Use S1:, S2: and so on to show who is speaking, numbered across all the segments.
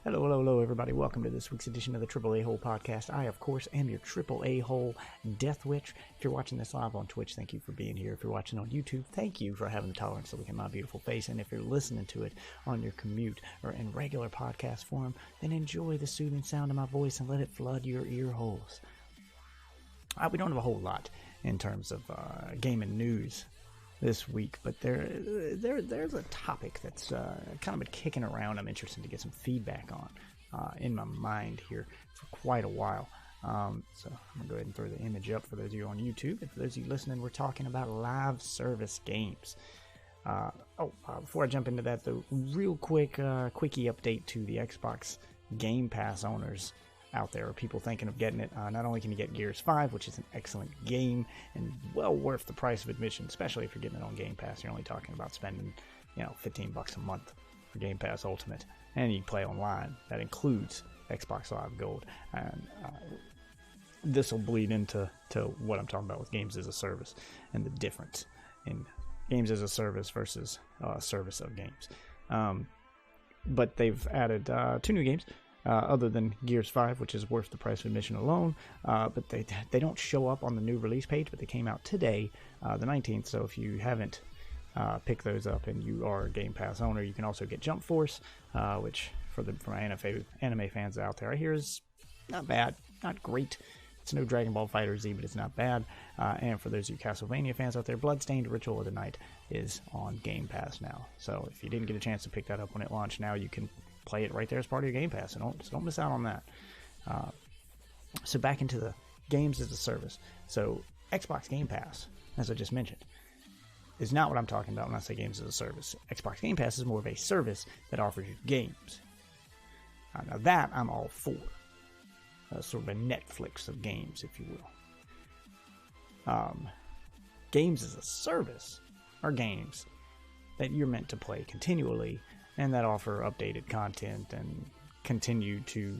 S1: Hello, hello, hello, everybody. Welcome to this week's edition of the AAA Hole podcast. I, of course, am your AAA Hole Death Witch. If you're watching this live on Twitch, thank you for being here. If you're watching on YouTube, thank you for having the tolerance to look at my beautiful face. And if you're listening to it on your commute or in regular podcast form, then enjoy the soothing sound of my voice and let it flood your ear holes. We don't have a whole lot in terms of gaming news this week, but there's a topic that's kind of been kicking around. I'm interested to get some feedback on in my mind here for quite a while. So I'm gonna go ahead and throw the image up for those of you on YouTube. And for those of you listening, we're talking about live service games. Before I jump into that, though, real quickie update to the Xbox Game Pass owners out there, or people thinking of getting it. Not only can you get Gears 5, which is an excellent game and well worth the price of admission, especially if you're getting it on Game Pass. You're only talking about spending, $15 a month for Game Pass Ultimate, and you play online. That includes Xbox Live Gold, and this will bleed into what I'm talking about with games as a service and the difference in games as a service versus service of games. But they've added 2 new games. Other than Gears 5, which is worth the price of admission alone, but they don't show up on the new release page, but they came out today, the 19th, so if you haven't picked those up and you are a Game Pass owner, you can also get Jump Force, which for anime fans out there, I hear is not bad, not great. It's no Dragon Ball FighterZ, but it's not bad. And for those of you Castlevania fans out there, Bloodstained Ritual of the Night is on Game Pass now. So if you didn't get a chance to pick that up when it launched, now you can play it right there as part of your Game Pass. So don't miss out on that. So back into the games as a service. So Xbox Game Pass, as I just mentioned, is not what I'm talking about when I say games as a service. Xbox Game Pass is more of a service that offers you games. Now that I'm all for. Sort of a Netflix of games, if you will. Games as a service are games that you're meant to play continually and that offer updated content and continue to,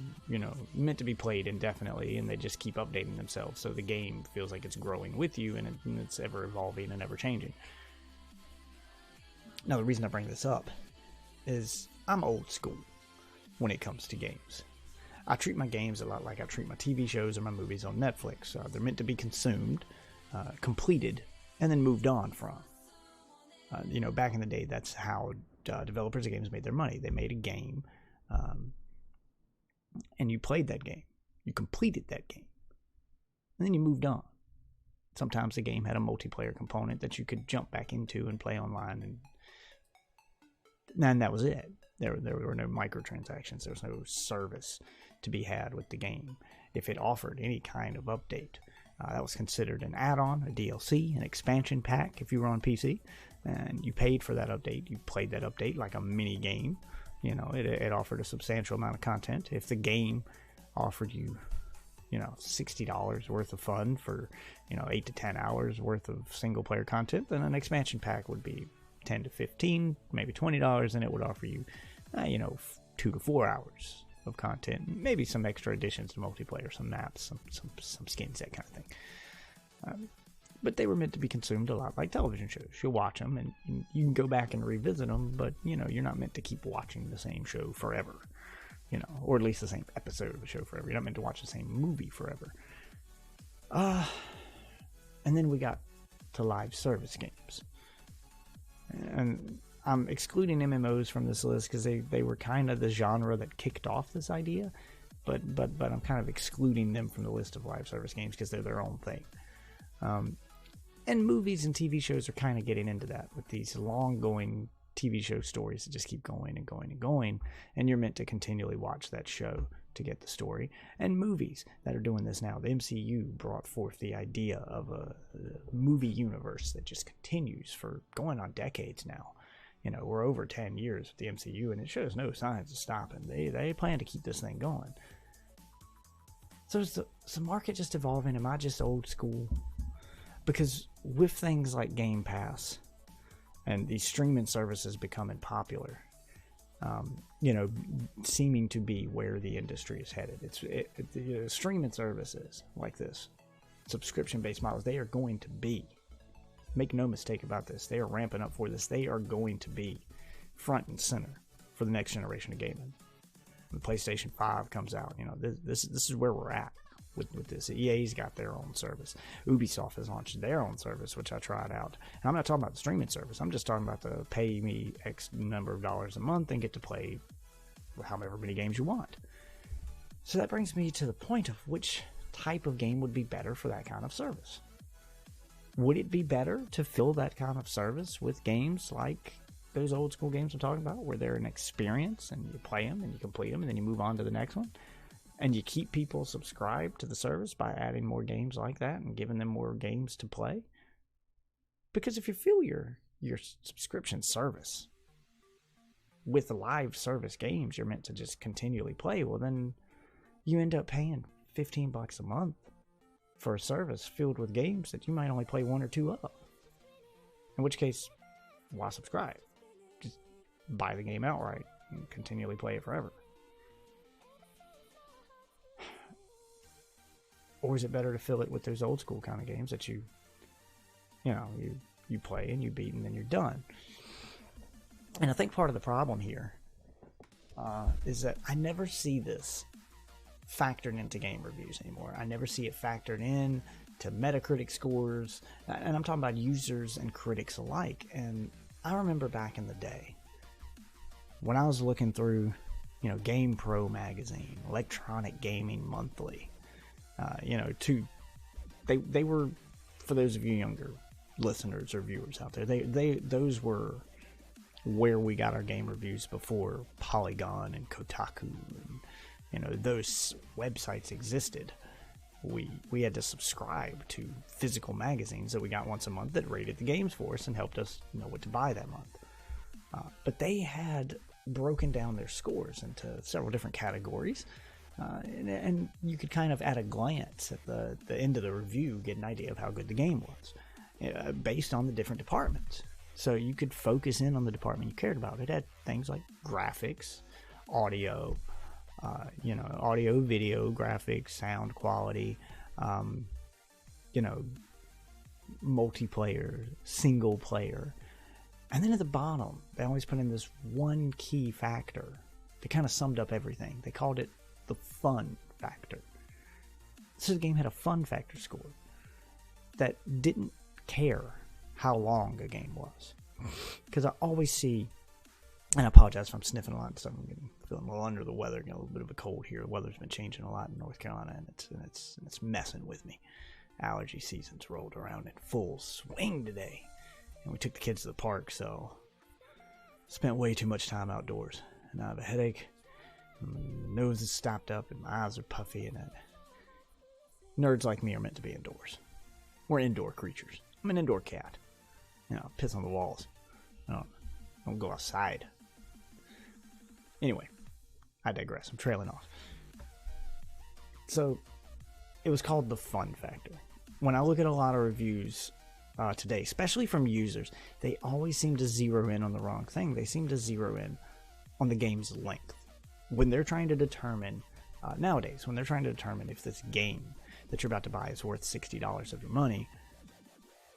S1: meant to be played indefinitely, and they just keep updating themselves so the game feels like it's growing with you and it's ever evolving and ever changing. Now, the reason I bring this up is I'm old school when it comes to games. I treat my games a lot like I treat my TV shows or my movies on Netflix. They're meant to be consumed, completed, and then moved on from. Back in the day, that's how developers of games made their money. They made a game, and you played that game. You completed that game, and then you moved on. Sometimes the game had a multiplayer component that you could jump back into and play online, and that was it. There were no microtransactions. There was no service to be had with the game. If it offered any kind of update, that was considered an add-on, a DLC, an expansion pack if you were on PC, and you paid for that update. You played that update like a mini game. It offered a substantial amount of content. If the game offered you, $60 worth of fun for, 8 to 10 hours worth of single-player content, then an expansion pack would be $10 to $15, maybe $20, and it would offer you, 2 to 4 hours of content, maybe some extra additions to multiplayer, some maps, some skins, that kind of thing. But they were meant to be consumed a lot like television shows. You'll watch them, and you can go back and revisit them, but, you're not meant to keep watching the same show forever, or at least the same episode of a show forever. You're not meant to watch the same movie forever. And then we got to live service games. And I'm excluding MMOs from this list because they were kind of the genre that kicked off this idea, but I'm kind of excluding them from the list of live service games because they're their own thing. And movies and TV shows are kind of getting into that with these long-going TV show stories that just keep going and going and going, and you're meant to continually watch that show to get the story. And movies that are doing this now. The MCU brought forth the idea of a movie universe that just continues for going on decades now. We're over 10 years with the MCU, and it shows no signs of stopping. They plan to keep this thing going. So is the market just evolving? Am I just old school? Because with things like Game Pass and these streaming services becoming popular, seeming to be where the industry is headed. The streaming services like this, subscription-based models, they are going to be, make no mistake about this, they are ramping up for this. They are going to be front and center for the next generation of gaming. the PlayStation 5 comes out, this is where we're at with this. EA's got their own service. Ubisoft has launched their own service, which I tried out. And I'm not talking about the streaming service. I'm just talking about the pay me X number of dollars a month and get to play however many games you want. So that brings me to the point of which type of game would be better for that kind of service. Would it be better to fill that kind of service with games like those old school games I'm talking about, where they're an experience and you play them and you complete them and then you move on to the next one? And you keep people subscribed to the service by adding more games like that and giving them more games to play? Because if you fill your subscription service with the live service games you're meant to just continually play, well, then you end up paying $15 a month for a service filled with games that you might only play one or two of. In which case, why subscribe? Just buy the game outright and continually play it forever. Or is it better to fill it with those old school kind of games that you play and you beat and then you're done? And I think part of the problem here is that I never see this factored into game reviews anymore. I never see it factored in to Metacritic scores, and I'm talking about users and critics alike. And I remember back in the day when I was looking through, Game Pro magazine, Electronic Gaming Monthly. They were, for those of you younger listeners or viewers out there, those were where we got our game reviews before Polygon and Kotaku and those websites existed. We had to subscribe to physical magazines that we got once a month that rated the games for us and helped us know what to buy that month. But they had broken down their scores into several different categories. And you could kind of, at a glance at the end of the review, get an idea of how good the game was based on the different departments. So you could focus in on the department you cared about. It had things like graphics, audio, audio, video, graphics, sound quality, multiplayer, single player. And then at the bottom, they always put in this one key factor that kind of summed up everything. They called it the fun factor. So the game had a fun factor score that didn't care how long a game was. Because I always see, and I apologize if I'm sniffing a lot, so I'm feeling a little under the weather, getting a little bit of a cold here. The weather's been changing a lot in North Carolina, and it's messing with me. Allergy season's rolled around in full swing today. And we took the kids to the park, so spent way too much time outdoors. And I have a headache. My nose is stopped up and my eyes are puffy, and nerds like me are meant to be indoors. We're indoor creatures. I'm an indoor cat. I piss on the walls. I don't go outside. Anyway, I digress. I'm trailing off. So, it was called the fun factor. When I look at a lot of reviews today, especially from users, they always seem to zero in on the wrong thing. They seem to zero in on the game's length. When they're trying to determine, nowadays, when they're trying to determine if this game that you're about to buy is worth $60 of your money,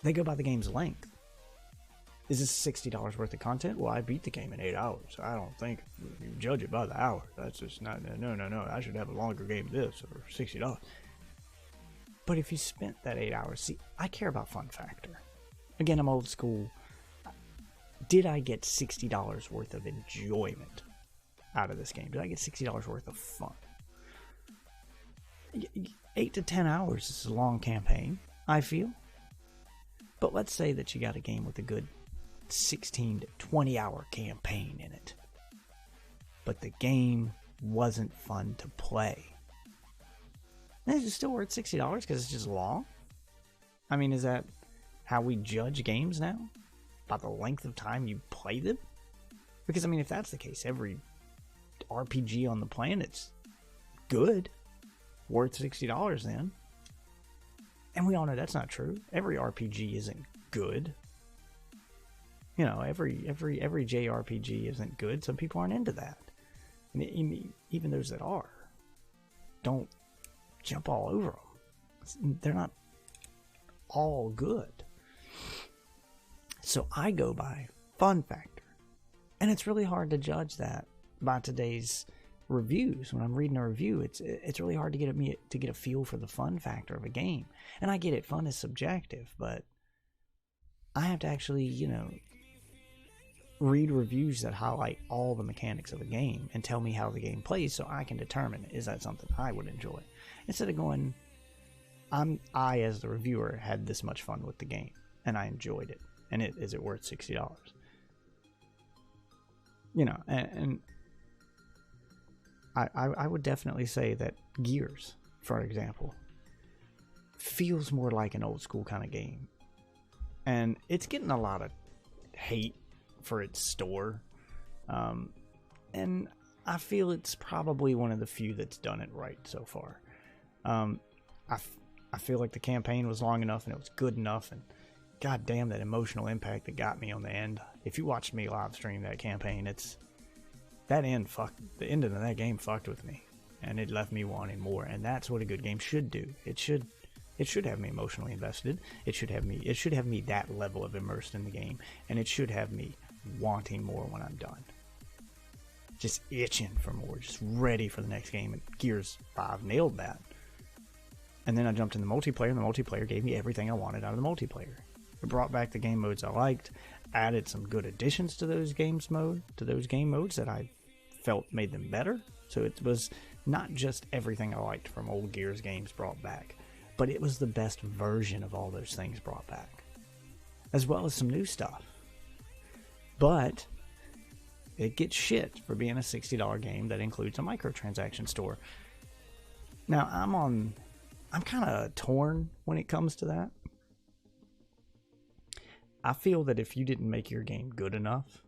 S1: they go by the game's length. Is this $60 worth of content? Well, I beat the game in 8 hours. I don't think you judge it by the hour. That's just not, no. I should have a longer game than this for $60. But if you spent that 8 hours, see, I care about fun factor. Again, I'm old school. Did I get $60 worth of enjoyment out of this game? Did I get $60 worth of fun? 8 to 10 hours is a long campaign, I feel. But let's say that you got a game with a good 16 to 20 hour campaign in it, but the game wasn't fun to play. Is it still worth $60 because it's just long? I mean, is that how we judge games now? By the length of time you play them? Because, I mean, if that's the case, every RPG on the planet's good. Worth $60 then. And we all know that's not true. Every RPG isn't good. Every JRPG isn't good. Some people aren't into that. And even those that are, don't jump all over them. They're not all good. So I go by fun factor. And it's really hard to judge that by today's reviews, when I'm reading a review, it's really hard to get a feel for the fun factor of a game. And I get it, fun is subjective, but I have to actually, read reviews that highlight all the mechanics of a game and tell me how the game plays so I can determine, is that something I would enjoy? Instead of going, I as the reviewer had this much fun with the game and I enjoyed it, and is it worth $60? And I would definitely say that Gears, for example, feels more like an old school kind of game. And it's getting a lot of hate for its store. And I feel it's probably one of the few that's done it right so far. I feel like the campaign was long enough and it was good enough, and god damn, that emotional impact that got me on the end. If you watched me live stream that campaign, the end of that game fucked with me, and it left me wanting more. And that's what a good game should do. It should have me emotionally invested. It should have me that level of immersed in the game, and it should have me wanting more when I'm done. Just itching for more, just ready for the next game. And Gears 5 nailed that. And then I jumped in the multiplayer, and the multiplayer gave me everything I wanted out of the multiplayer. It brought back the game modes I liked, added some good additions to those game modes that I felt made them better. So it was not just everything I liked from old Gears games brought back, but it was the best version of all those things brought back, as well as some new stuff. But it gets shit for being a $60 game that includes a microtransaction store. Now, I'm kind of torn when it comes to that. I feel that if you didn't make your game good enough,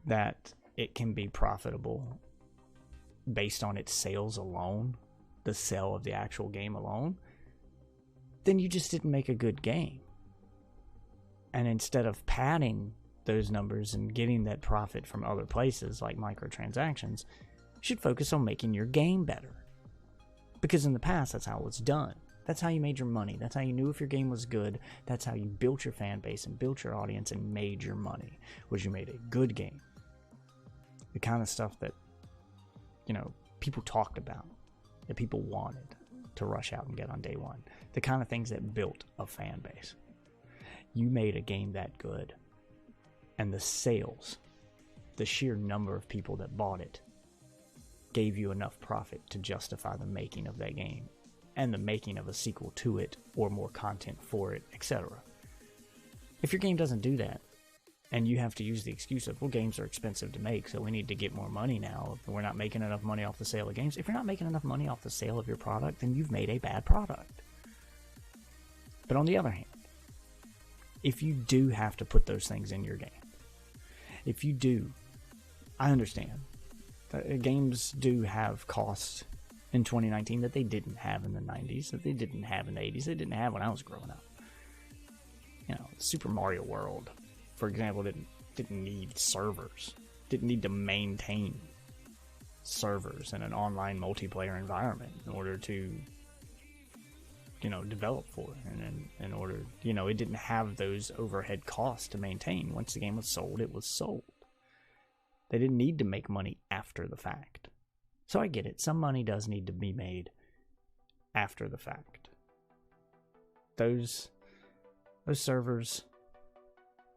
S1: that it can be profitable based on its sales alone, the sale of the actual game alone, then you just didn't make a good game. And instead of padding those numbers and getting that profit from other places like microtransactions, you should focus on making your game better. Because in the past, that's how it was done. That's how you made your money. That's how you knew if your game was good. That's how you built your fan base and built your audience and made your money, was you made a good game. The kind of stuff that, people talked about, that people wanted to rush out and get on day one. The kind of things that built a fan base. You made a game that good. And the sales, the sheer number of people that bought it, gave you enough profit to justify the making of that game and the making of a sequel to it or more content for it, etc. If your game doesn't do that, and you have to use the excuse of, well, games are expensive to make, so we need to get more money now. We're not making enough money off the sale of games. If you're not making enough money off the sale of your product, then you've made a bad product. But on the other hand, if you do have to put those things in your game, if you do, I understand. Games do have costs in 2019 that they didn't have in the 90s, that they didn't have in the 80s, they didn't have when I was growing up. Super Mario World, for example, didn't need servers, didn't need to maintain servers in an online multiplayer environment in order to, develop for it. And in order, it didn't have those overhead costs to maintain. Once the game was sold, it was sold. They didn't need to make money after the fact. So I get it. Some money does need to be made after the fact. Those servers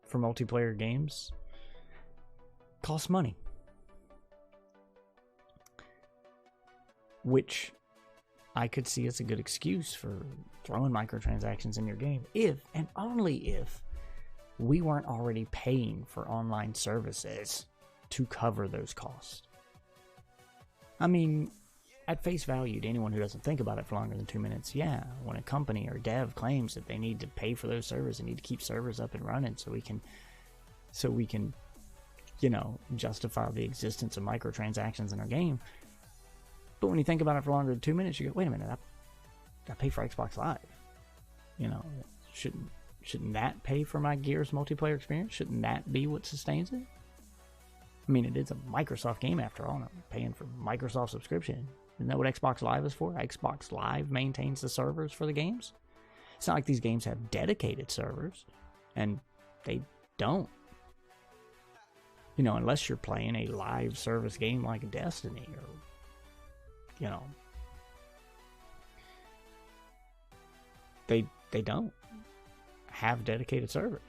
S1: for multiplayer games cost money. Which I could see as a good excuse for throwing microtransactions in your game if, and only if, we weren't already paying for online services to cover those costs. I mean, at face value, to anyone who doesn't think about it for longer than 2 minutes, yeah, when a company or dev claims that they need to pay for those servers, they need to keep servers up and running so we can, justify the existence of microtransactions in our game. But when you think about it for longer than 2 minutes, you go, wait a minute, I pay for Xbox Live. Shouldn't that pay for my Gears multiplayer experience? Shouldn't that be what sustains it? I mean, it is a Microsoft game after all. I'm paying for Microsoft subscription. Isn't that what Xbox Live is for? Xbox Live maintains the servers for the games. It's not like these games have dedicated servers, and they don't. You know, unless you're playing a live service game like Destiny or, you know, they don't have dedicated servers.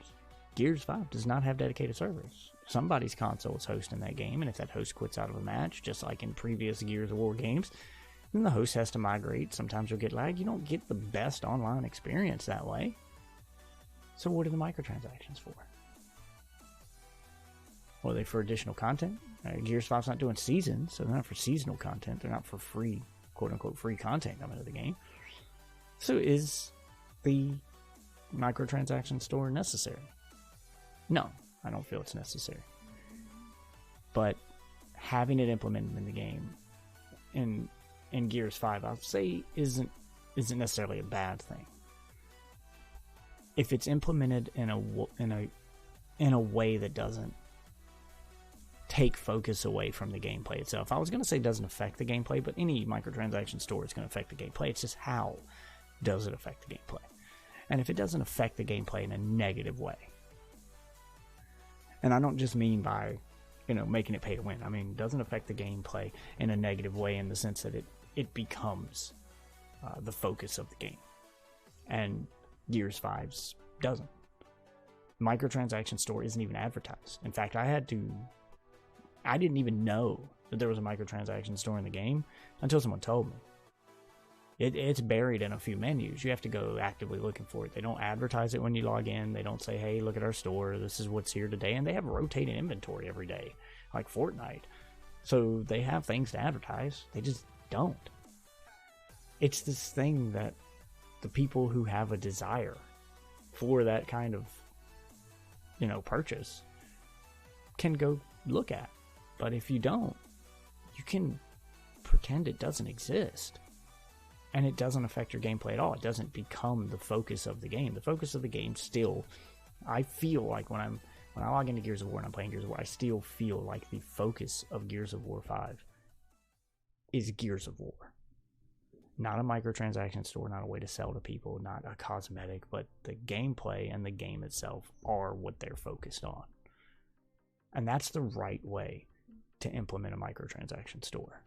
S1: Gears 5 does not have dedicated servers. Somebody's console is hosting that game, and if that host quits out of a match, just like in previous Gears of War games, then the host has to migrate. Sometimes you'll get lag. You don't get the best online experience that way. So what are the microtransactions for? Well, are they for additional content? Gears 5's not doing seasons, so they're not for seasonal content. They're not for free, quote-unquote, free content coming to the game. So is the microtransaction store necessary? No, I don't feel it's necessary. But having it implemented in the game in Gears 5, I'll say isn't necessarily a bad thing. If it's implemented in a way that doesn't take focus away from the gameplay itself. I was going to say it doesn't affect the gameplay, but any microtransaction store is going to affect the gameplay. It's just how does it affect the gameplay? And if it doesn't affect the gameplay in a negative way, and I don't just mean by, you know, making it pay to win. I mean, it doesn't affect the gameplay in a negative way in the sense that it becomes the focus of the game. And Gears 5's doesn't. Microtransaction store isn't even advertised. In fact, I didn't even know that there was a microtransaction store in the game until someone told me. It's buried in a few menus. You have to go actively looking for it. They don't advertise it when you log in. They don't say, hey, look at our store. This is what's here today. And they have rotating inventory every day, like Fortnite. So they have things to advertise. They just don't. It's this thing that the people who have a desire for that kind of, you know, purchase can go look at. But if you don't, you can pretend it doesn't exist. And it doesn't affect your gameplay at all. It doesn't become the focus of the game. The focus of the game still, I feel like when I log into Gears of War and I'm playing Gears of War, I still feel like the focus of Gears of War 5 is Gears of War. Not a microtransaction store, not a way to sell to people, not a cosmetic, but the gameplay and the game itself are what they're focused on. And that's the right way to implement a microtransaction store.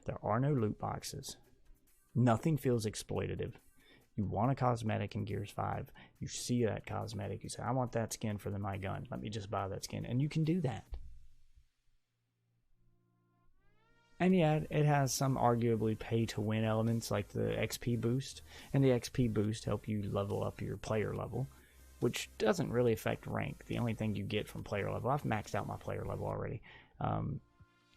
S1: There are no loot boxes. Nothing feels exploitative. You want a cosmetic in Gears 5. You see that cosmetic. You say, I want that skin for my gun. Let me just buy that skin. And you can do that. And yeah, it has some arguably pay-to-win elements like the XP boost. And the XP boost help you level up your player level, which doesn't really affect rank. The only thing you get from player level, I've maxed out my player level already.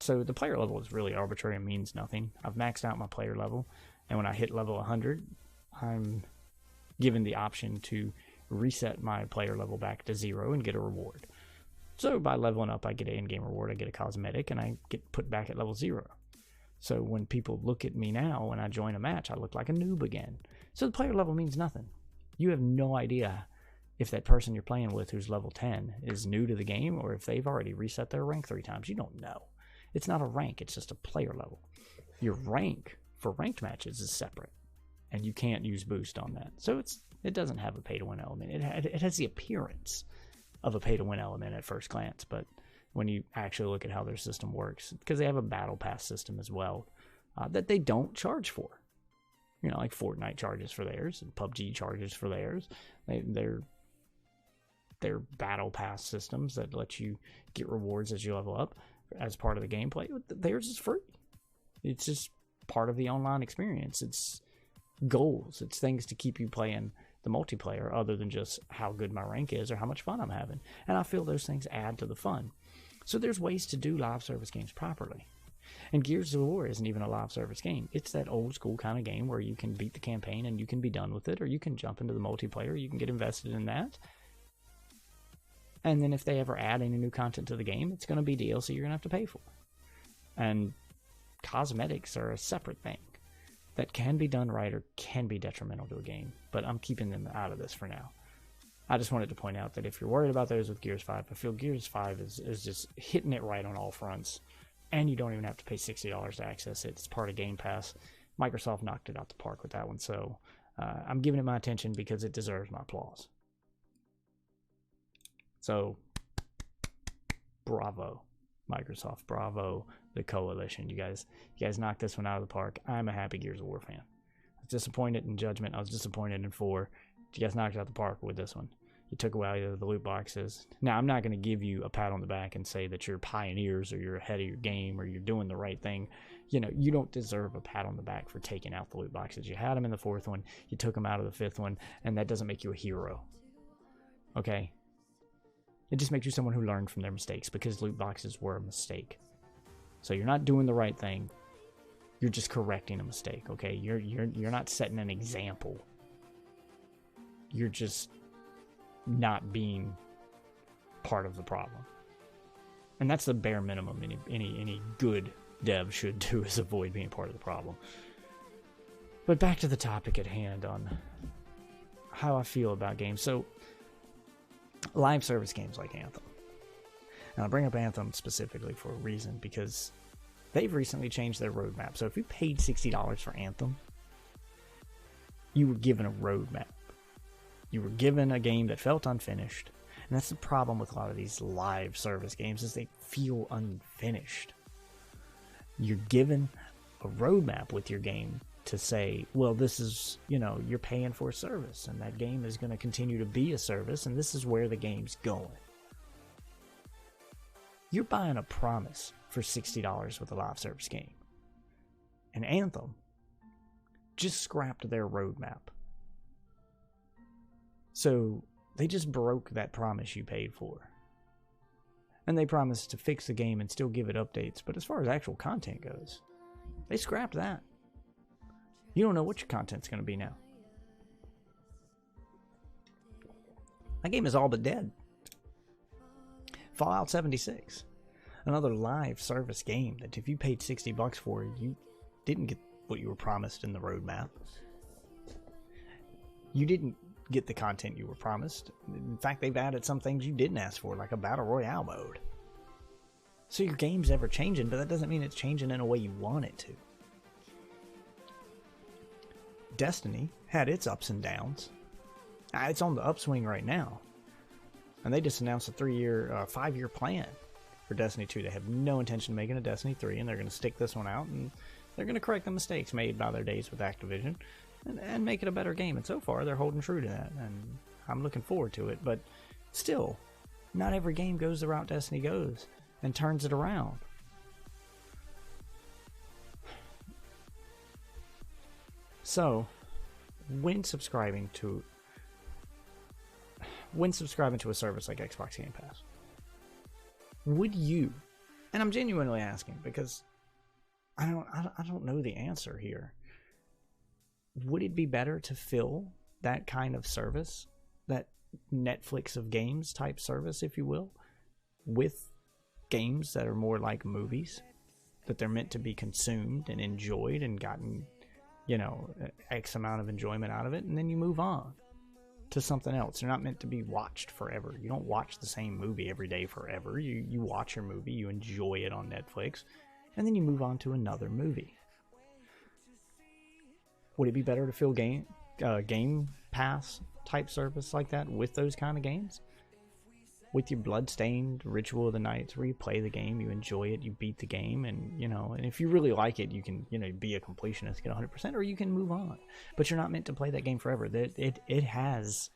S1: So the player level is really arbitrary and means nothing. I've maxed out my player level. And when I hit level 100, I'm given the option to reset my player level back to 0 and get a reward. So by leveling up, I get an in-game reward, I get a cosmetic, and I get put back at level 0. So when people look at me now, when I join a match, I look like a noob again. So the player level means nothing. You have no idea if that person you're playing with who's level 10 is new to the game or if they've already reset their rank 3 times. You don't know. It's not a rank, it's just a player level. Your rank for ranked matches is separate, and you can't use boost on that. So it doesn't have a pay-to-win element. It has the appearance of a pay-to-win element at first glance, but when you actually look at how their system works, because they have a battle pass system as well that they don't charge for. You know, like Fortnite charges for theirs, and PUBG charges for theirs. They're battle pass systems that let you get rewards as you level up as part of the gameplay. Theirs is free. It's just part of the online experience. It's goals. It's things to keep you playing the multiplayer other than just how good my rank is or how much fun I'm having. And I feel those things add to the fun. So there's ways to do live service games properly. And Gears of War isn't even a live service game. It's that old school kind of game where you can beat the campaign and you can be done with it, or you can jump into the multiplayer, you can get invested in that. And then if they ever add any new content to the game, it's going to be DLC you're going to have to pay for. And cosmetics are a separate thing that can be done right or can be detrimental to a game, but I'm keeping them out of this for now. I just wanted to point out that if you're worried about those with Gears 5, I feel Gears 5 is just hitting it right on all fronts, and you don't even have to pay $60 to access it. It's part of Game Pass. Microsoft knocked it out the park with that one, so I'm giving it my attention because it deserves my applause. So Bravo, Microsoft. Bravo, the coalition. You guys knocked this one out of the park. I'm a happy Gears of War fan. I was disappointed in Judgment. I was disappointed in 4. You guys knocked it out of the park with this one. You took away the loot boxes. Now, I'm not going to give you a pat on the back and say that you're pioneers or you're ahead of your game or you're doing the right thing. You know, you don't deserve a pat on the back for taking out the loot boxes. You had them in the 4th one. You took them out of the 5th one, and that doesn't make you a hero. Okay? It just makes you someone who learned from their mistakes, because loot boxes were a mistake. So you're not doing the right thing. You're just correcting a mistake, okay? You're not setting an example. You're just not being part of the problem. And that's the bare minimum any good dev should do, is avoid being part of the problem. But back to the topic at hand on how I feel about games. So, live service games like Anthem. And I bring up Anthem specifically for a reason, because they've recently changed their roadmap. So if you paid $60 for Anthem, you were given a roadmap. You were given a game that felt unfinished. And that's the problem with a lot of these live service games, is they feel unfinished. You're given a roadmap with your game to say, well, this is, you know, you're paying for a service, and that game is going to continue to be a service, and this is where the game's going. You're buying a promise for $60 with a live service game. And Anthem just scrapped their roadmap. So they just broke that promise you paid for. And they promised to fix the game and still give it updates. But as far as actual content goes, they scrapped that. You don't know what your content's going to be now. That game is all but dead. Fallout 76. Another live service game that if you paid $60 for, you didn't get what you were promised in the roadmap. You didn't get the content you were promised. In fact, they've added some things you didn't ask for, like a battle royale mode. So your game's ever changing, but that doesn't mean it's changing in a way you want it to. Destiny had its ups and downs. It's on the upswing right now. And they just announced a 5-year plan for Destiny 2. They have no intention of making a Destiny 3, and they're going to stick this one out, and they're going to correct the mistakes made by their days with Activision and make it a better game. And so far, they're holding true to that, and I'm looking forward to it. But still, not every game goes the route Destiny goes and turns it around. So, when subscribing to a service like Xbox Game Pass, would you, and I'm genuinely asking because I don't know the answer here, would it be better to fill that kind of service, that Netflix of games type service, if you will, with games that are more like movies, that they're meant to be consumed and enjoyed and gotten, you know, X amount of enjoyment out of it, and then you move on to something else? They're not meant to be watched forever. You don't watch the same movie every day forever. You watch your movie, you enjoy it on Netflix, and then you move on to another movie. Would it be better to fill Game Pass type service like that with those kind of games? With your blood-stained Ritual of the Night, where you play the game, you enjoy it, you beat the game, and, you know, and if you really like it, you can, you know, be a completionist, get 100%, or you can move on. But you're not meant to play that game forever. It has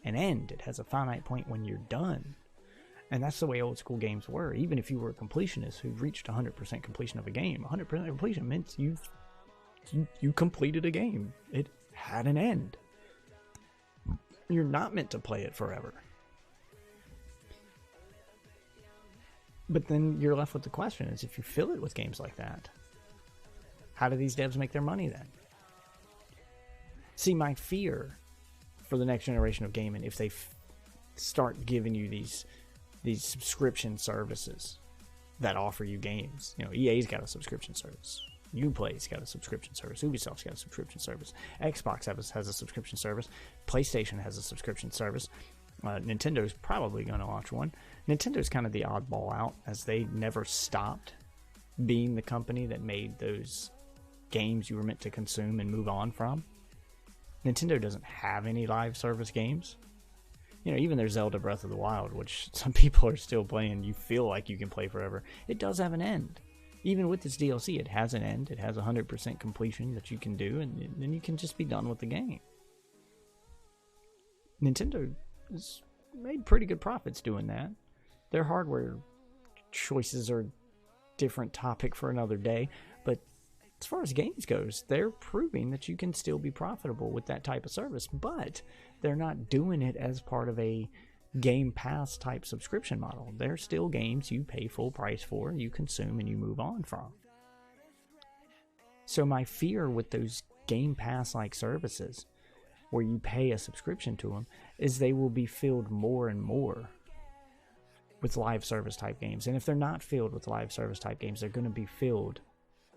S1: an end. It has a finite point when you're done. And that's the way old school games were. Even if you were a completionist who reached 100% completion of a game, 100% completion meant you completed a game. It had an end. You're not meant to play it forever. But then you're left with the question is, if you fill it with games like that, how do these devs make their money then? See, my fear for the next generation of gaming, if they start giving you these subscription services that offer you games. You know, EA's got a subscription service. Uplay's got a subscription service. Ubisoft's got a subscription service. Xbox has a subscription service. PlayStation has a subscription service. Nintendo's probably going to launch one. Nintendo's kind of the oddball out, as they never stopped being the company that made those games you were meant to consume and move on from. Nintendo doesn't have any live service games. You know, even there's Zelda Breath of the Wild, which some people are still playing. You feel like you can play forever. It does have an end. Even with this DLC, it has an end. It has 100% completion that you can do, and then you can just be done with the game. Nintendo has made pretty good profits doing that. Their hardware choices are a different topic for another day, but as far as games goes, they're proving that you can still be profitable with that type of service, but they're not doing it as part of a Game Pass type subscription model. They're still games you pay full price for, you consume, and you move on from. So my fear with those Game Pass like services, where you pay a subscription to them, is they will be filled more and more with live service type games. And if they're not filled with live service type games, they're going to be filled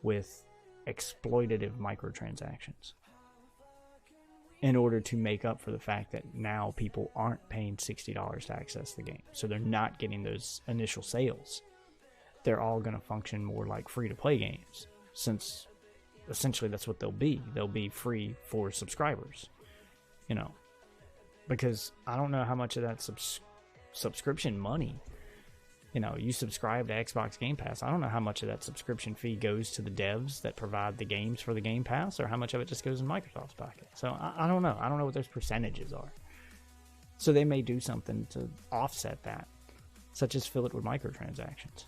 S1: with exploitative microtransactions in order to make up for the fact that now people aren't paying $60 to access the game. So they're not getting those initial sales. They're all going to function more like free-to-play games, since essentially that's what they'll be. They'll be free for subscribers, you know, because I don't know how much of that subscription money, you know, you subscribe to Xbox Game Pass. I don't know how much of that subscription fee goes to the devs that provide the games for the Game Pass, or how much of it just goes in Microsoft's pocket. So I don't know. I don't know what those percentages are. So they may do something to offset that, such as fill it with microtransactions.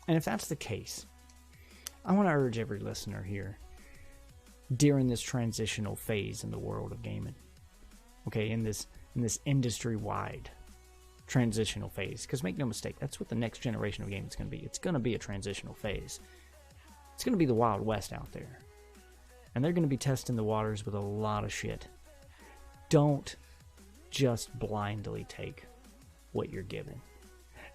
S1: And if that's the case, I want to urge every listener here during this transitional phase in the world of gaming, okay, in this industry-wide transitional phase, because make no mistake, that's what the next generation of gaming is going to be. It's going to be a transitional phase. It's going to be the Wild West out there, and they're going to be testing the waters with a lot of shit. Don't just blindly take what you're given.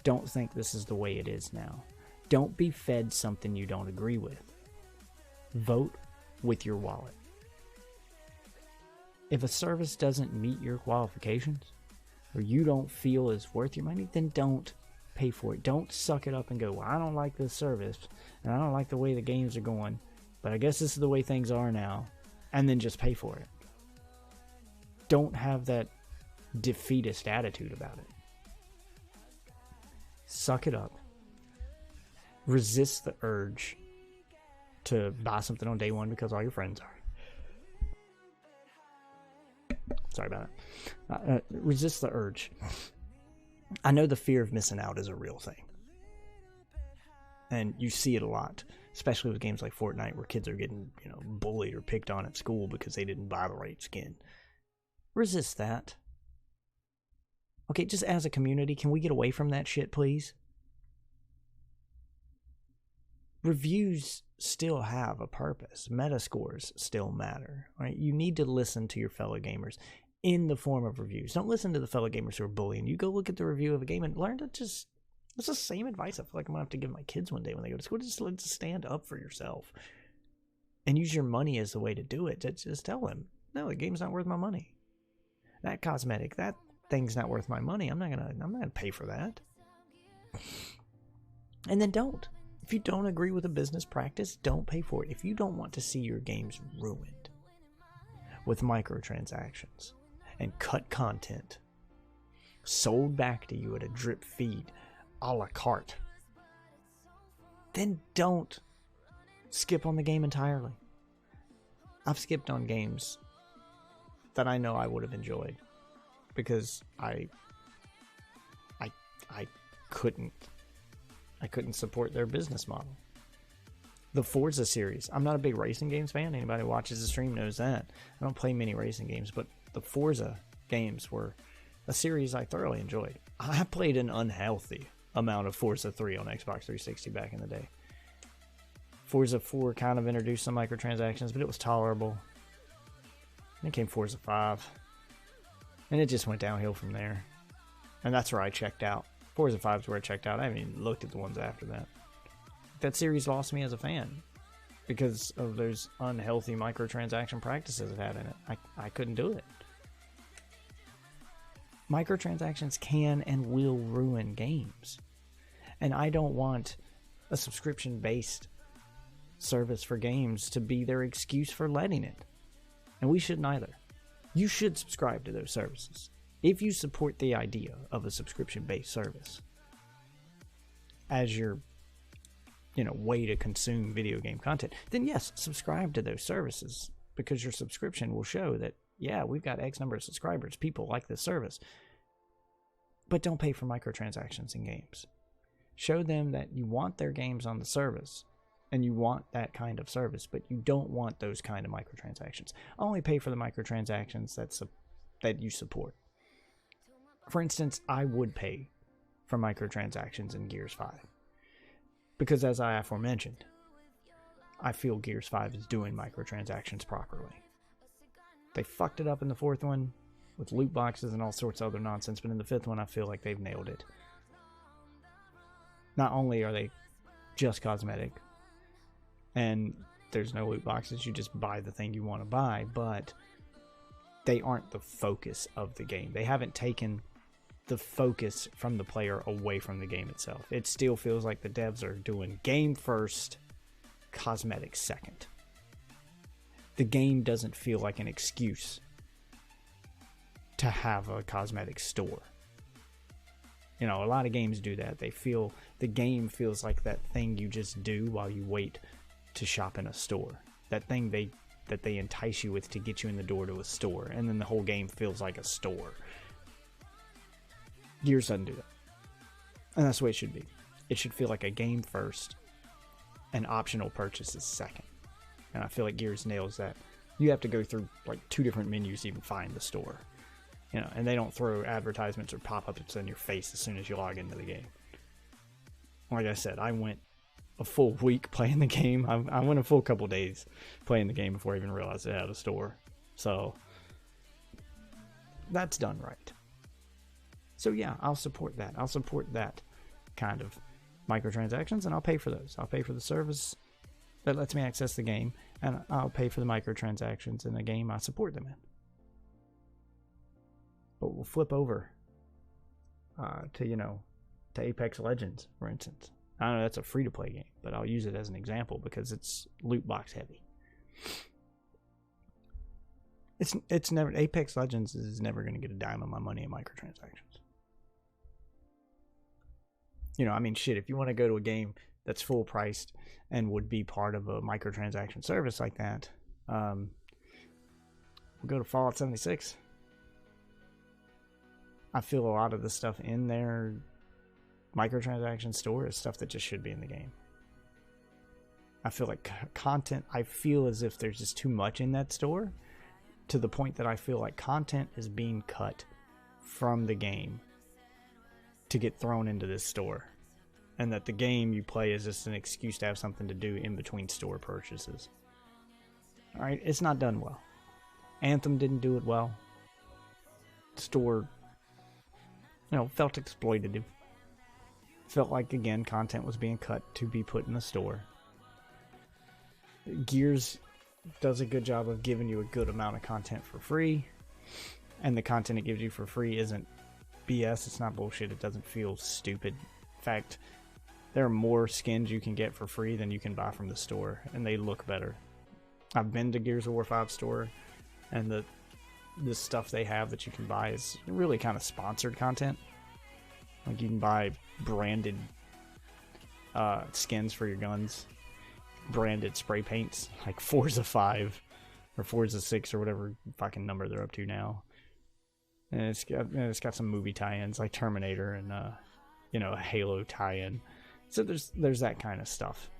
S1: Don't think this is the way it is now. Don't be fed something you don't agree with. Vote with your wallet. If a service doesn't meet your qualifications, or you don't feel is worth your money, then don't pay for it. Don't suck it up and go, well, I don't like this service, and I don't like the way the games are going, but I guess this is the way things are now, and then just pay for it. Don't have that defeatist attitude about it. Suck it up. Resist the urge to buy something on day one because all your friends are. Sorry about that. Resist the urge. I know the fear of missing out is a real thing. And you see it a lot, especially with games like Fortnite, where kids are getting, you know, bullied or picked on at school because they didn't buy the right skin. Resist that. Okay, just as a community, can we get away from that shit, please? Reviews still have a purpose. Metascores still matter, right? You need to listen to your fellow gamers in the form of reviews. Don't listen to the fellow gamers who are bullying you. Go look at the review of a game and learn to just... It's the same advice I feel like I'm going to have to give my kids one day when they go to school. Just stand up for yourself and use your money as the way to do it. Just tell them, no, the game's not worth my money. That cosmetic, that thing's not worth my money. I'm not gonna pay for that. And then don't. If you don't agree with a business practice, don't pay for it. If you don't want to see your games ruined with microtransactions and cut content sold back to you at a drip feed a la carte, then don't skip on the game entirely. I've skipped on games that I know I would have enjoyed because I couldn't support their business model. The Forza series. I'm not a big racing games fan. Anybody who watches the stream knows that. I don't play many racing games, but the Forza games were a series I thoroughly enjoyed. I played an unhealthy amount of Forza 3 on Xbox 360 back in the day. Forza 4 kind of introduced some microtransactions, but it was tolerable. Then came Forza 5. And it just went downhill from there. And that's where I checked out. Forza 5 is where I checked out. I haven't even looked at the ones after that. That series lost me as a fan because of those unhealthy microtransaction practices it had in it. I couldn't do it. Microtransactions can and will ruin games. And I don't want a subscription-based service for games to be their excuse for letting it. And we shouldn't either. You should subscribe to those services. If you support the idea of a subscription-based service as your, way to consume video game content, then yes, subscribe to those services, because your subscription will show that, yeah, we've got X number of subscribers, people like this service. But don't pay for microtransactions in games. Show them that you want their games on the service, and you want that kind of service, but you don't want those kind of microtransactions. Only pay for the microtransactions that you support. For instance, I would pay for microtransactions in Gears 5. Because as I aforementioned, I feel Gears 5 is doing microtransactions properly. They fucked it up in the 4th one with loot boxes and all sorts of other nonsense, but in the 5th one I feel like they've nailed it. Not only are they just cosmetic, and there's no loot boxes, you just buy the thing you want to buy, but they aren't the focus of the game. They haven't taken the focus from the player away from the game itself. It still feels like the devs are doing game first, cosmetics second. The game doesn't feel like an excuse to have a cosmetic store. A lot of games do that. The game feels like that thing you just do while you wait to shop in a store. That thing that they entice you with to get you in the door to a store, and then the whole game feels like a store. Gears doesn't do that. And that's the way it should be. It should feel like a game first and optional purchases second. And I feel like Gears nails that. You have to go through like 2 different menus to even find the store. And they don't throw advertisements or pop-ups in your face as soon as you log into the game. Like I said, I went a full week playing the game. I went a full couple days playing the game before I even realized it had a store. So that's done right. So yeah, I'll support that. I'll support that kind of microtransactions, and I'll pay for those. I'll pay for the service that lets me access the game, and I'll pay for the microtransactions in the game I support them in. But we'll flip over to Apex Legends, for instance. I know that's a free-to-play game, but I'll use it as an example because it's loot box heavy. It's never, Apex Legends is never going to get a dime of my money in microtransactions. Shit, if you want to go to a game that's full priced and would be part of a microtransaction service like that, we'll go to Fallout 76. I feel a lot of the stuff in their microtransaction store is stuff that just should be in the game. I feel like content, I feel as if there's just too much in that store, to the point that I feel like content is being cut from the game to get thrown into this store, and that the game you play is just an excuse to have something to do in between store purchases. Alright, it's not done well. Anthem didn't do it well. Store, felt exploitative. Felt like, again, content was being cut to be put in the store. Gears does a good job of giving you a good amount of content for free, and the content it gives you for free isn't BS. It's not bullshit. It doesn't feel stupid. In fact, there are more skins you can get for free than you can buy from the store, and they look better. I've been to Gears of War 5 store, and the stuff they have that you can buy is really kind of sponsored content. Like, you can buy branded skins for your guns, branded spray paints, like Forza 5 or Forza 6 or whatever fucking number they're up to now. And it's got some movie tie-ins like Terminator and a Halo tie-in. So there's that kind of stuff.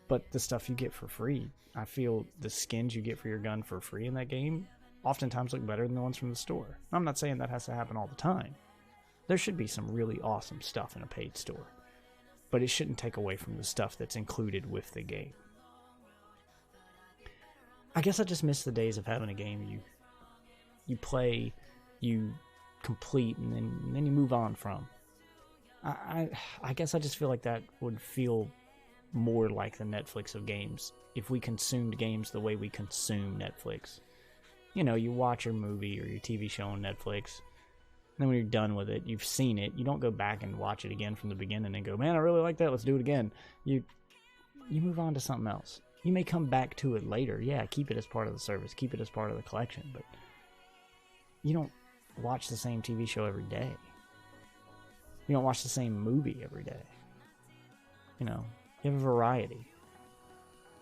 S1: But the stuff you get for free, I feel the skins you get for your gun for free in that game oftentimes look better than the ones from the store. I'm not saying that has to happen all the time. There should be some really awesome stuff in a paid store, but it shouldn't take away from the stuff that's included with the game. I guess I just miss the days of having a game you play, you complete, and then you move on from. I guess I just feel like that would feel more like the Netflix of games if we consumed games the way we consume Netflix. You watch your movie or your TV show on Netflix, and then when you're done with it, you've seen it, you don't go back and watch it again from the beginning and go, man, I really like that, let's do it again. You move on to something else. You may come back to it later. Yeah, keep it as part of the service, keep it as part of the collection, but you watch the same TV show every day. You don't watch the same movie every day. You know, you have a variety.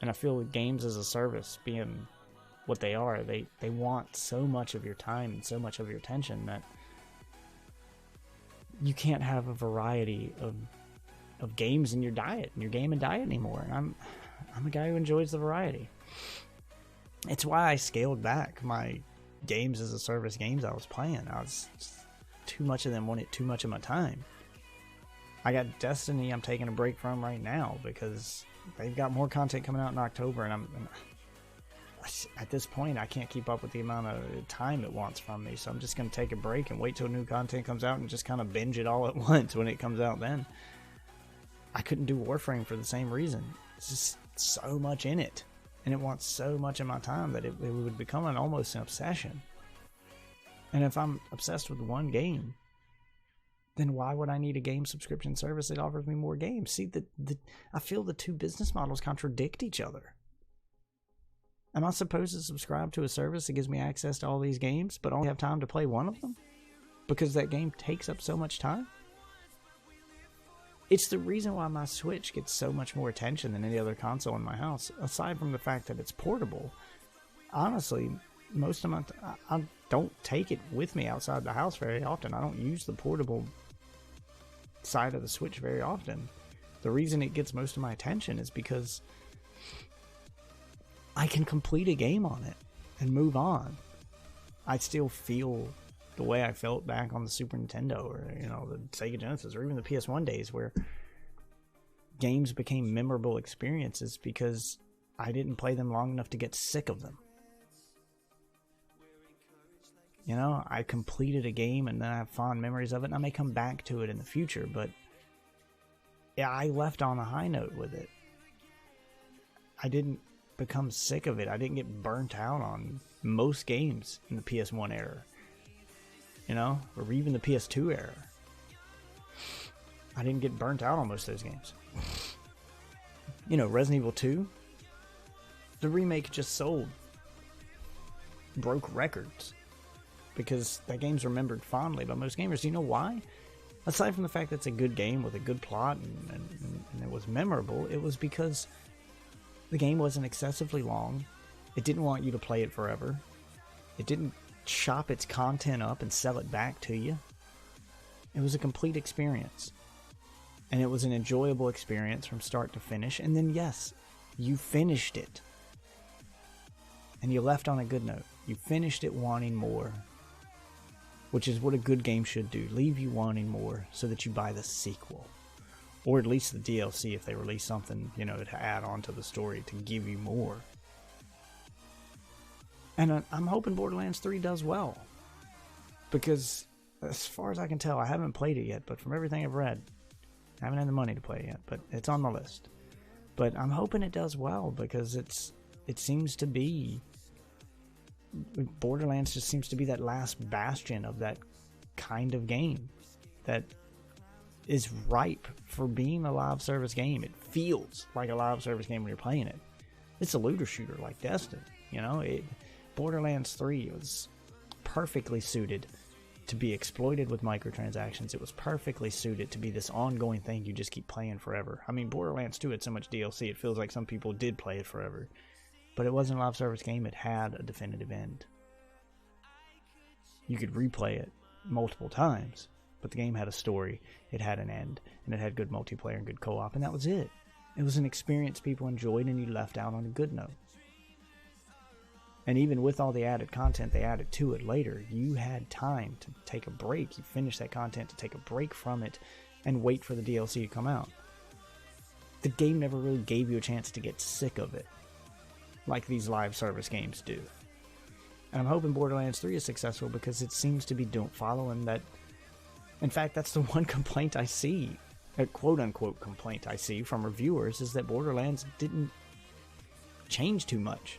S1: And I feel with games as a service being what they are, they want so much of your time and so much of your attention that you can't have a variety of games in your diet, in your game and diet anymore. And I'm a guy who enjoys the variety. It's why I scaled back my games as a service games I was playing. Too much of them wanted too much of my time. I got Destiny I'm taking a break from right now because they've got more content coming out in October, and at this point I can't keep up with the amount of time it wants from me, so I'm just going to take a break and wait till new content comes out and just kind of binge it all at once when it comes out then. I couldn't do Warframe for the same reason. It's just so much in it, and it wants so much of my time that it would become almost an obsession. And if I'm obsessed with one game, then why would I need a game subscription service that offers me more games? See, I feel the two business models contradict each other. Am I supposed to subscribe to a service that gives me access to all these games, but only have time to play one of them? Because that game takes up so much time? It's the reason why my Switch gets so much more attention than any other console in my house, aside from the fact that it's portable. Honestly, most of I don't take it with me outside the house very often. I don't use the portable side of the Switch very often. The reason it gets most of my attention is because I can complete a game on it and move on. I still feel the way I felt back on the Super Nintendo or, you know, the Sega Genesis or even the PS1 days, where games became memorable experiences because I didn't play them long enough to get sick of them. You know, I completed a game and then I have fond memories of it, and I may come back to it in the future, but yeah, I left on a high note with it. I didn't become sick of it. I didn't get burnt out on most games in the PS1 era, you know, or even the PS2 era. I didn't get burnt out on most of those games. You know, Resident Evil 2, the remake just broke records because that game's remembered fondly by most gamers. Do you know why? Aside from the fact that it's a good game with a good plot and it was memorable, it was because the game wasn't excessively long. It didn't want you to play it forever. It didn't chop its content up and sell it back to you. It was a complete experience. And it was an enjoyable experience from start to finish. And then, yes, you finished it. And you left on a good note. You finished it wanting more. Which is what a good game should do. Leave you wanting more so that you buy the sequel. Or at least the DLC if they release something, you know, to add on to the story to give you more. And I'm hoping Borderlands 3 does well. Because as far as I can tell, I haven't played it yet, but from everything I've read, I haven't had the money to play it yet, but it's on the list. But I'm hoping it does well because it seems to be... Borderlands just seems to be that last bastion of that kind of game that is ripe for being a live service game. It feels like a live service game when you're playing it. It's a looter shooter like Destiny, you know. Borderlands 3 was perfectly suited to be exploited with microtransactions. It was perfectly suited to be this ongoing thing you just keep playing forever. I mean, Borderlands 2 had so much DLC, it feels like some people did play it forever. But it wasn't a live service game. It had a definitive end. You could replay it multiple times, but the game had a story, it had an end, and it had good multiplayer and good co-op, and that was it. It was an experience people enjoyed, and you left out on a good note. And even with all the added content they added to it later, you had time to take a break. You finished that content to take a break from it and wait for the DLC to come out. The game never really gave you a chance to get sick of it, like these live service games do. And I'm hoping Borderlands 3 is successful because it seems to be following that. In fact, that's the one complaint I see, a quote-unquote complaint I see from reviewers, is that Borderlands didn't change too much.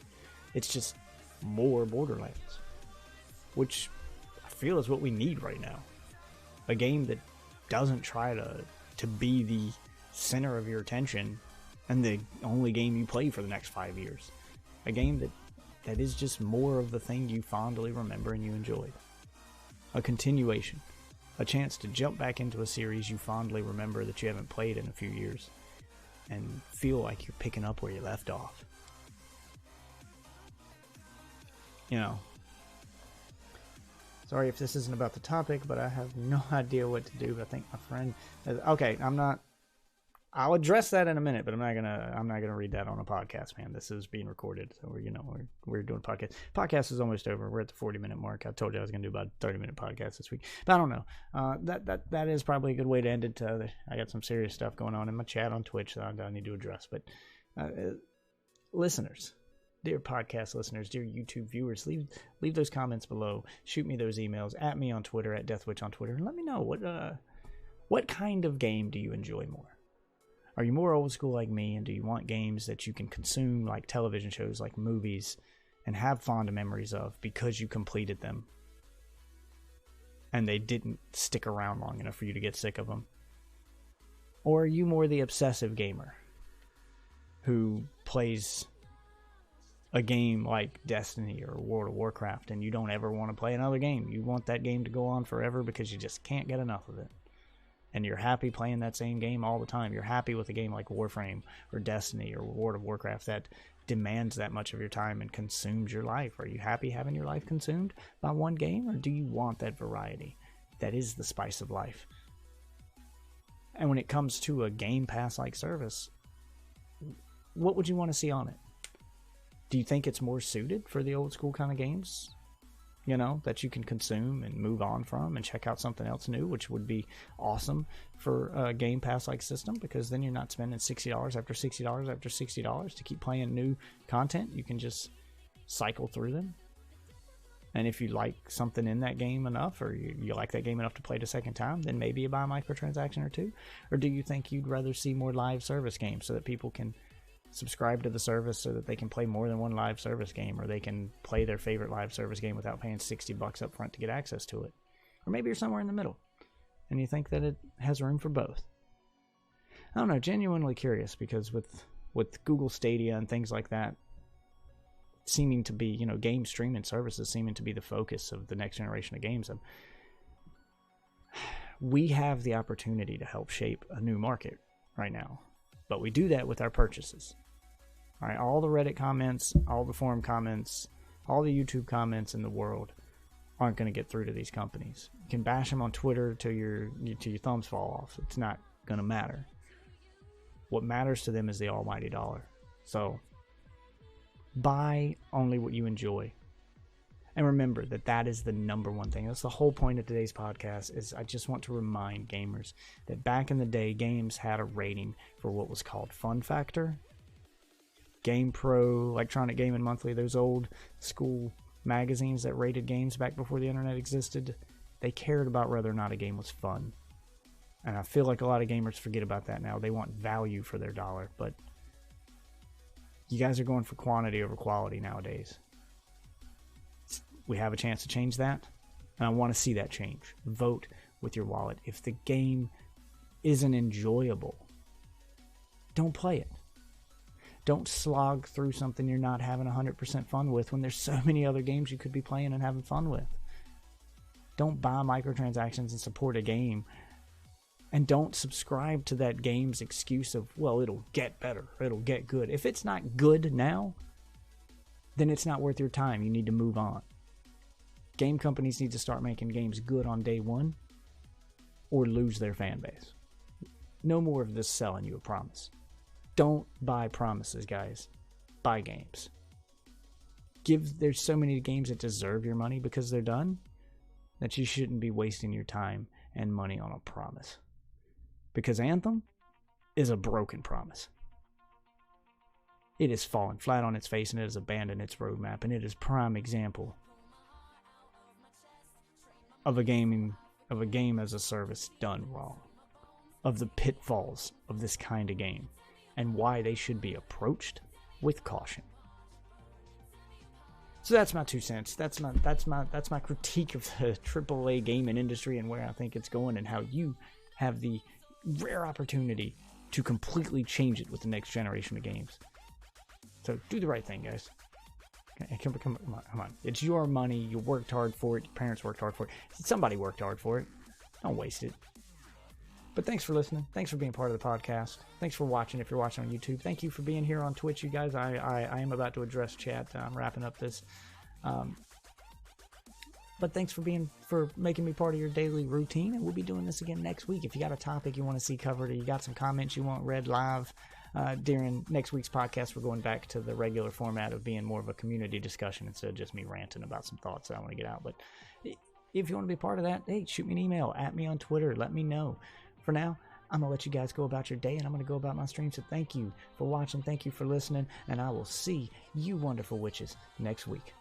S1: It's just more Borderlands, which I feel is what we need right now. A game that doesn't try to be the center of your attention and the only game you play for the next 5 years. A game that is just more of the thing you fondly remember and you enjoyed. a continuation, a chance to jump back into a series you fondly remember that you haven't played in a few years and feel like you're picking up where you left off. You know, sorry if this isn't about the topic, but I have no idea what to do. But I think my friend, okay, I'll address that in a minute, but I'm not gonna read that on a podcast, man. This is being recorded, so we're doing a podcast. Podcast is almost over. We're at the 40-minute mark. I told you I was gonna do about a 30-minute podcast this week, but I don't know. That is probably a good way to end it. I got some serious stuff going on in my chat on Twitch that I need to address. But listeners, dear podcast listeners, dear YouTube viewers, leave those comments below. Shoot me those emails. At me on Twitter, at DeathWitch on Twitter, and let me know what kind of game do you enjoy more. Are you more old school like me, and do you want games that you can consume like television shows, like movies, and have fond memories of because you completed them and they didn't stick around long enough for you to get sick of them? Or are you more the obsessive gamer who plays a game like Destiny or World of Warcraft and you don't ever want to play another game? You want that game to go on forever because you just can't get enough of it. And you're happy playing that same game all the time. You're happy with a game like Warframe or Destiny or World of Warcraft that demands that much of your time and consumes your life. Are you happy having your life consumed by one game, or do you want that variety that is the spice of life? And when it comes to a Game Pass-like service, what would you want to see on it? Do you think it's more suited for the old school kind of games? You know, that you can consume and move on from and check out something else new, which would be awesome for a Game Pass-like system, because then you're not spending $60 after $60 after $60 to keep playing new content. You can just cycle through them. And if you like something in that game enough, or you like that game enough to play it a second time, then maybe you buy a microtransaction or two. Or do you think you'd rather see more live service games so that people can subscribe to the service so that they can play more than one live service game, or they can play their favorite live service game without paying $60 up front to get access to it? Or maybe you're somewhere in the middle and you think that it has room for both. I don't know, genuinely curious, because with Google Stadia and things like that seeming to be, you know, game streaming services seeming to be the focus of the next generation of games, we have the opportunity to help shape a new market right now. But we do that with our purchases. All right, all the Reddit comments, all the forum comments, all the YouTube comments in the world aren't going to get through to these companies. You can bash them on Twitter till your thumbs fall off. It's not going to matter. What matters to them is the almighty dollar. So buy only what you enjoy. And remember that is the number one thing. That's the whole point of today's podcast. Is I just want to remind gamers that back in the day, games had a rating for what was called Fun Factor. GamePro, Electronic Gaming Monthly, those old school magazines that rated games back before the internet existed, they cared about whether or not a game was fun. And I feel like a lot of gamers forget about that now. They want value for their dollar, but you guys are going for quantity over quality nowadays. We have a chance to change that, and I want to see that change. Vote with your wallet. If the game isn't enjoyable, don't play it. Don't slog through something you're not having 100% fun with when there's so many other games you could be playing and having fun with. Don't buy microtransactions and support a game, and don't subscribe to that game's excuse of, well, it'll get better, it'll get good. If it's not good now, then it's not worth your time. You need to move on. Game companies need to start making games good on day one, or lose their fan base. No more of this selling you a promise. Don't buy promises, guys. Buy games. There's so many games that deserve your money because they're done, that you shouldn't be wasting your time and money on a promise. Because Anthem is a broken promise. It has fallen flat on its face, and it has abandoned its roadmap, and it is prime example of a game as a service done wrong, of the pitfalls of this kind of game, and why they should be approached with caution. So that's my 2 cents. That's my critique of the AAA gaming industry and where I think it's going, and how you have the rare opportunity to completely change it with the next generation of games. So do the right thing, guys. Come on. It's your money. You worked hard for it. Your parents worked hard for it. Somebody worked hard for it. Don't waste it. But thanks for listening. Thanks for being part of the podcast. Thanks for watching if you're watching on YouTube. Thank you for being here on Twitch, you guys. I am about to address chat. I'm wrapping up this. But thanks for making me part of your daily routine, and we'll be doing this again next week. If you got a topic you want to see covered, or you got some comments you want read live during next week's podcast, we're going back to the regular format of being more of a community discussion instead of just me ranting about some thoughts that I want to get out. But if you want to be part of that, hey, shoot me an email, at me on Twitter, let me know. For now, I'm going to let you guys go about your day, and I'm going to go about my stream. So thank you for watching, thank you for listening, and I will see you wonderful witches next week.